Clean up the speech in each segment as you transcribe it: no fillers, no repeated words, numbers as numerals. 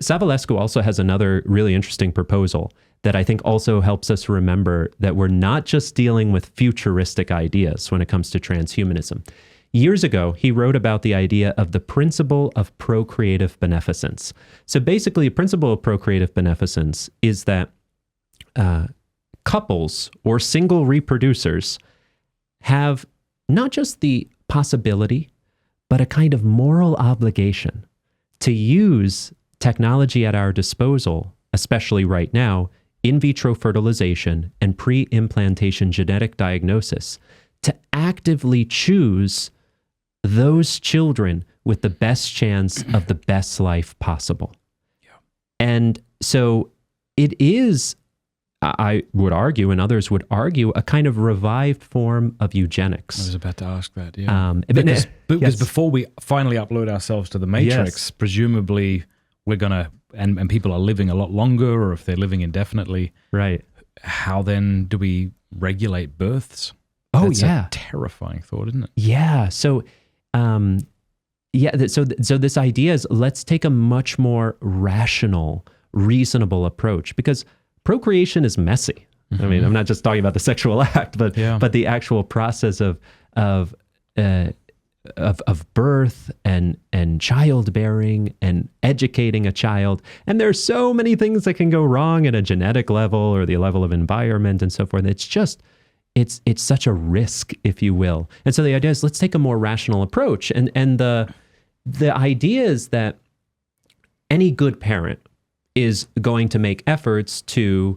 Savulescu also has another really interesting proposal that I think also helps us remember that we're not just dealing with futuristic ideas when it comes to transhumanism. Years ago, he wrote about the idea of the principle of procreative beneficence. So basically, a principle of procreative beneficence is that couples or single reproducers have not just the possibility, but a kind of moral obligation to use technology at our disposal, especially right now, in vitro fertilization and pre-implantation genetic diagnosis, to actively choose those children with the best chance of the best life possible. Yeah. And so it is, I would argue, and others would argue, a kind of revived form of eugenics. I was about to ask that, yeah. Because yes. Before we finally upload ourselves to the Matrix, presumably we're going to, and people are living a lot longer, or if they're living indefinitely, right? How then do we regulate births? That's a terrifying thought, isn't it? Yeah. So, so this idea is, let's take a much more rational, reasonable approach, because procreation is messy. Mm-hmm. I mean, I'm not just talking about the sexual act, but the actual process of birth and childbearing and educating a child. And there's so many things that can go wrong at a genetic level or the level of environment and so forth. It's just, it's such a risk, if you will. And so the idea is, let's take a more rational approach. And the idea is that any good parent is going to make efforts to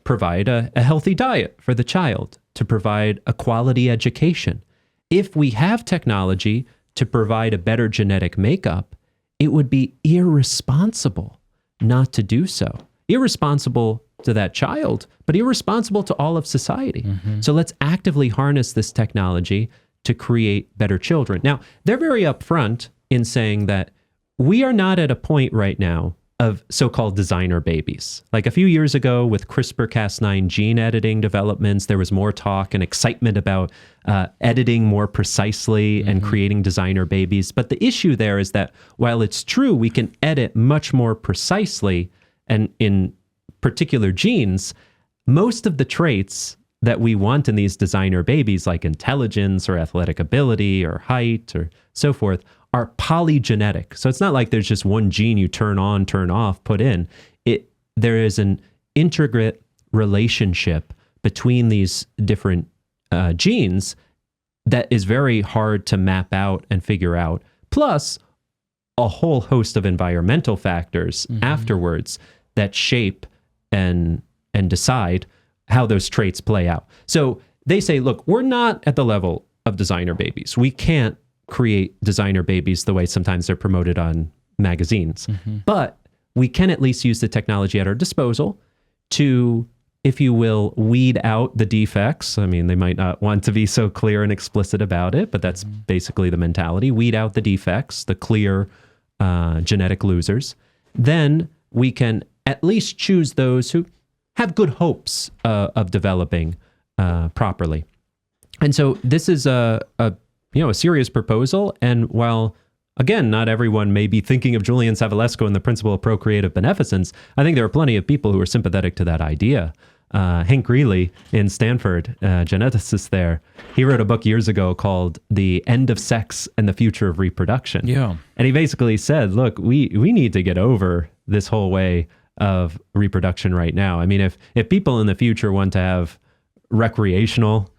provide a healthy diet for the child, to provide a quality education. If we have technology to provide a better genetic makeup, it would be irresponsible not to do so. Irresponsible to that child, but irresponsible to all of society. Mm-hmm. So let's actively harness this technology to create better children. Now, they're very upfront in saying that we are not at a point right now of so-called designer babies. Like a few years ago with CRISPR-Cas9 gene editing developments, there was more talk and excitement about editing more precisely and creating designer babies. But the issue there is that while it's true we can edit much more precisely and in particular genes, most of the traits that we want in these designer babies, like intelligence or athletic ability or height or so forth, are polygenetic. So it's not like there's just one gene you turn on, turn off, put in. There is an intricate relationship between these different genes that is very hard to map out and figure out. Plus, a whole host of environmental factors afterwards that shape and decide how those traits play out. So they say, look, we're not at the level of designer babies. We can't create designer babies the way sometimes they're promoted on magazines. But we can at least use the technology at our disposal to, if you will, weed out the defects. I mean, they might not want to be so clear and explicit about it, but that's basically the mentality. Weed out the defects, the clear genetic losers. Then we can at least choose those who have good hopes of developing properly. And so this is a serious proposal. And while, again, not everyone may be thinking of Julian Savulescu and the principle of procreative beneficence, I think there are plenty of people who are sympathetic to that idea. Hank Greeley in Stanford, geneticist there, he wrote a book years ago called The End of Sex and the Future of Reproduction. Yeah. And he basically said, look, we need to get over this whole way of reproduction right now. I mean, if people in the future want to have recreational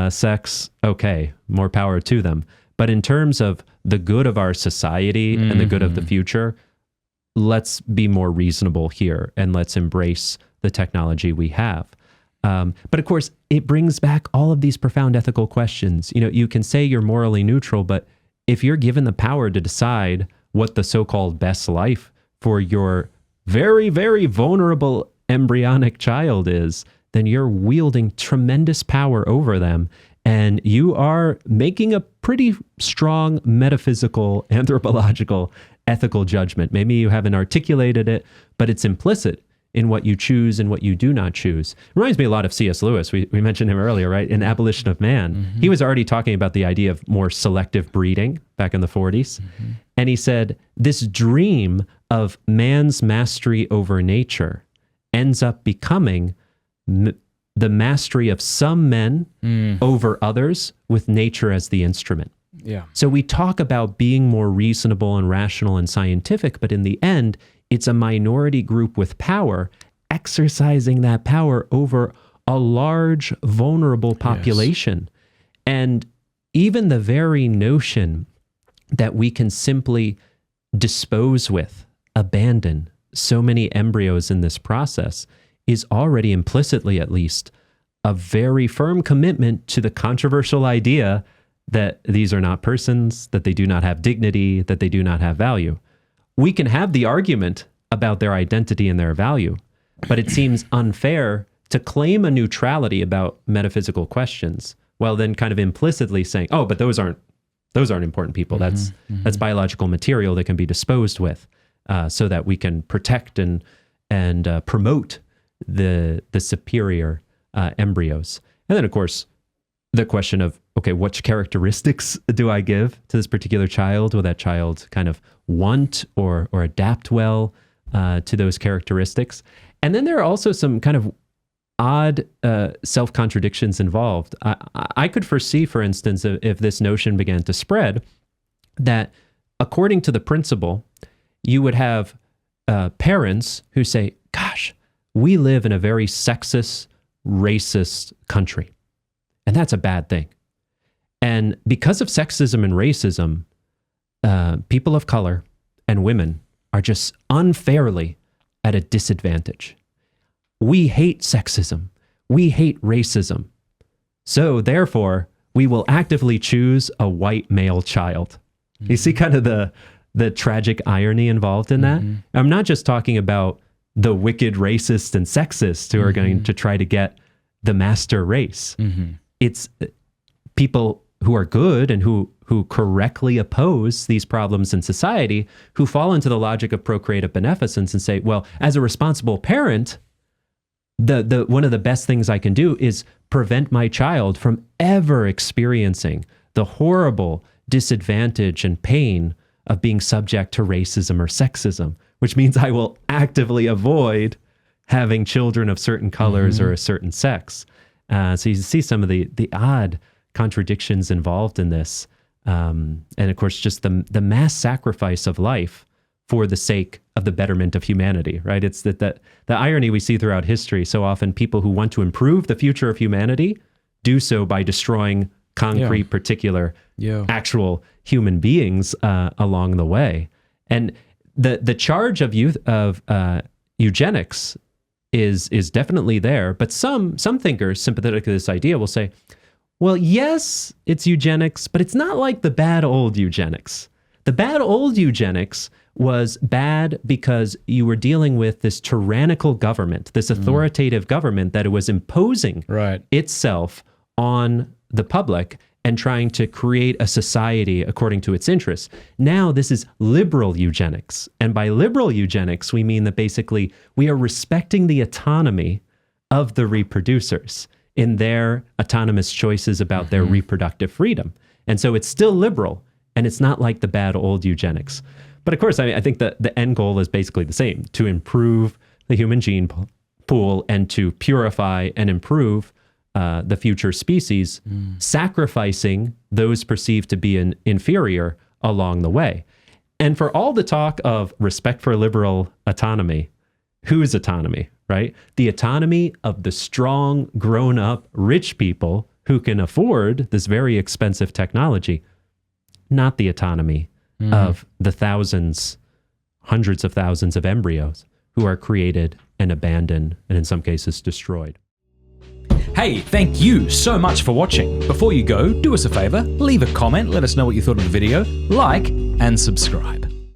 sex, okay, more power to them. But in terms of the good of our society and the good of the future, let's be more reasonable here and let's embrace the technology we have. But of course, it brings back all of these profound ethical questions. You know, you can say you're morally neutral, but if you're given the power to decide what the so-called best life for your very, very vulnerable embryonic child is, then you're wielding tremendous power over them. And you are making a pretty strong metaphysical, anthropological, ethical judgment. Maybe you haven't articulated it, but it's implicit in what you choose and what you do not choose. Reminds me a lot of C.S. Lewis. We mentioned him earlier, right? In Abolition of Man, he was already talking about the idea of more selective breeding back in the 40s. And he said, this dream of man's mastery over nature ends up becoming the mastery of some men over others with nature as the instrument. Yeah. So we talk about being more reasonable and rational and scientific, but in the end, it's a minority group with power exercising that power over a large, vulnerable population. Yes. And even the very notion that we can simply dispose with, abandon so many embryos in this process is already implicitly, at least, a very firm commitment to the controversial idea that these are not persons, that they do not have dignity, that they do not have value. We can have the argument about their identity and their value, but it seems unfair to claim a neutrality about metaphysical questions while then kind of implicitly saying, oh, but those aren't important people. That's biological material that can be disposed with, so that we can protect and promote the superior embryos. And then, of course, the question of, okay, which characteristics do I give to this particular child? Will that child kind of want or adapt well to those characteristics? And then there are also some kind of odd self-contradictions involved. I could foresee, for instance, if this notion began to spread, that according to the principle, you would have parents who say, gosh, we live in a very sexist, racist country. And that's a bad thing. And because of sexism and racism, people of color and women are just unfairly at a disadvantage. We hate sexism. We hate racism. So therefore, we will actively choose a white male child. You see kind of the tragic irony involved in that? I'm not just talking about the wicked racists and sexists who are going to try to get the master race. It's people who are good and who correctly oppose these problems in society, who fall into the logic of procreative beneficence and say, well, as a responsible parent, the one of the best things I can do is prevent my child from ever experiencing the horrible disadvantage and pain of being subject to racism or sexism, which means I will actively avoid having children of certain colors or a certain sex. So you see some of the odd contradictions involved in this. And of course, just the mass sacrifice of life for the sake of the betterment of humanity, right? It's that the irony we see throughout history. So often people who want to improve the future of humanity do so by destroying concrete, particular, actual human beings along the way. And the charge of eugenics is definitely there, but some thinkers sympathetic to this idea will say, well, yes, it's eugenics, but it's not like the bad old eugenics. The bad old eugenics was bad because you were dealing with this tyrannical government, this authoritative government that it was imposing itself on the public and trying to create a society according to its interests. Now this is liberal eugenics. And by liberal eugenics, we mean that basically we are respecting the autonomy of the reproducers in their autonomous choices about their reproductive freedom. And so it's still liberal, and it's not like the bad old eugenics. But of course, I think that the end goal is basically the same, to improve the human gene pool and to purify and improve the future species, sacrificing those perceived to be inferior along the way. And for all the talk of respect for liberal autonomy, whose autonomy, right? The autonomy of the strong, grown-up, rich people who can afford this very expensive technology, not the autonomy of the thousands, hundreds of thousands of embryos who are created and abandoned and in some cases destroyed. Hey, thank you so much for watching. Before you go, do us a favor, leave a comment, let us know what you thought of the video, like, and subscribe.